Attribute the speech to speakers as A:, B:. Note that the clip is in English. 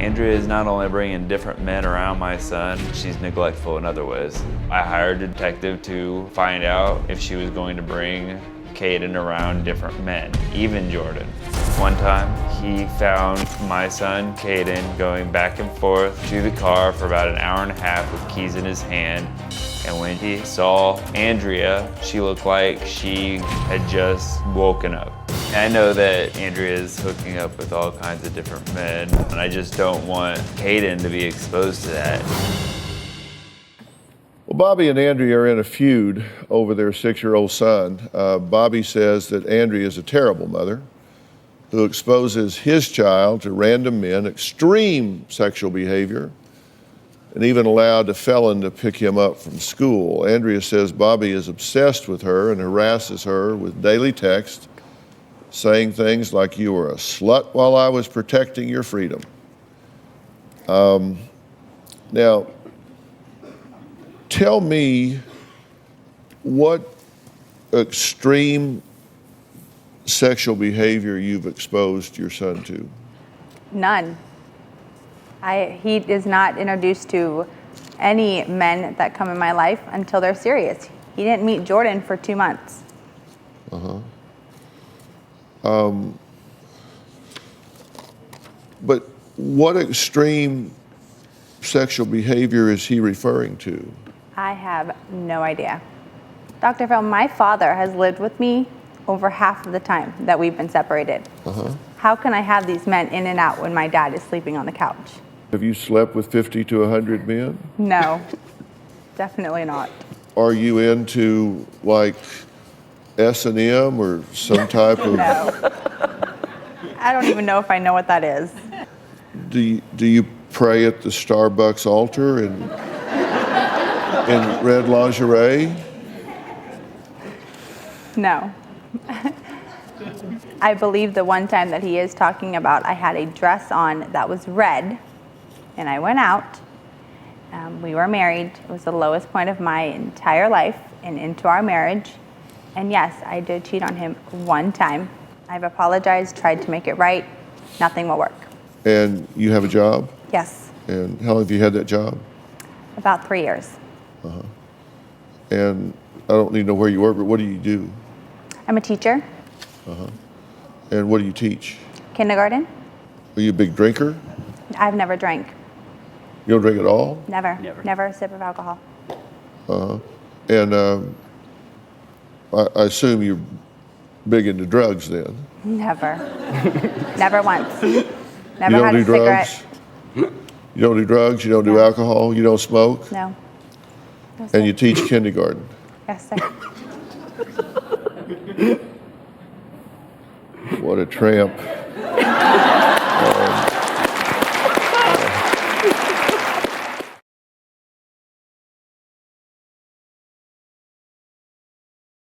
A: Andrea is not only bringing different men around my son, she's neglectful in other ways. I hired a detective to find out if she was going to bring Caden around different men, even Jordan. One time, he found my son, Caden, going back and forth to the car for about an hour and a half with keys in his hand. And when he saw Andrea, she looked like she had just woken up. And I know that Andrea is hooking up with all kinds of different men, and I just don't want Caden to be exposed to that.
B: Well, Bobby and Andrea are in a feud over their 6-year-old son. Bobby says that Andrea is a terrible mother who exposes his child to random men, extreme sexual behavior, and even allowed a Fallon to pick him up from school. Andrea says Bobby is obsessed with her and harasses her with daily texts, saying things like, "You were a slut while I was protecting your freedom." Now, tell me what extreme sexual behavior you've exposed your son to.
C: None. He is not introduced to any men that come in my life until they're serious. He didn't meet Jordan for 2 months.
B: But what extreme sexual behavior is he referring to?
C: I have no idea. Dr. Phil, my father has lived with me over half of the time that we've been separated. How can I have these men in and out when my dad is sleeping on the couch?
B: Have you slept with 50 to 100 men?
C: No, definitely not.
B: Are you into like S&M or some type of...
C: No. I don't even know if I know what that is.
B: Do you pray at the Starbucks altar in red lingerie?
C: No. I believe the one time that he is talking about, I had a dress on that was red, and I went out. We were married. It was the lowest point of my entire life and into our marriage. And yes, I did cheat on him one time. I've apologized, tried to make it right. Nothing will work.
B: And you have a job?
C: Yes.
B: And how long have you had that job?
C: About 3 years.
B: And I don't need to know where you work, but what do you do?
C: I'm a teacher.
B: And what do you teach?
C: Kindergarten.
B: Are you a big drinker?
C: I've never drank.
B: You don't drink at all?
C: Never. Never a sip of alcohol.
B: And I assume you're big into drugs then?
C: Never. Never once. Never
B: You don't
C: had
B: do
C: a cigarette.
B: drugs? You don't do drugs? You don't do alcohol? You don't smoke?
C: No. No,
B: And
C: sir.
B: you teach kindergarten?
C: Yes, sir.
B: What a tramp.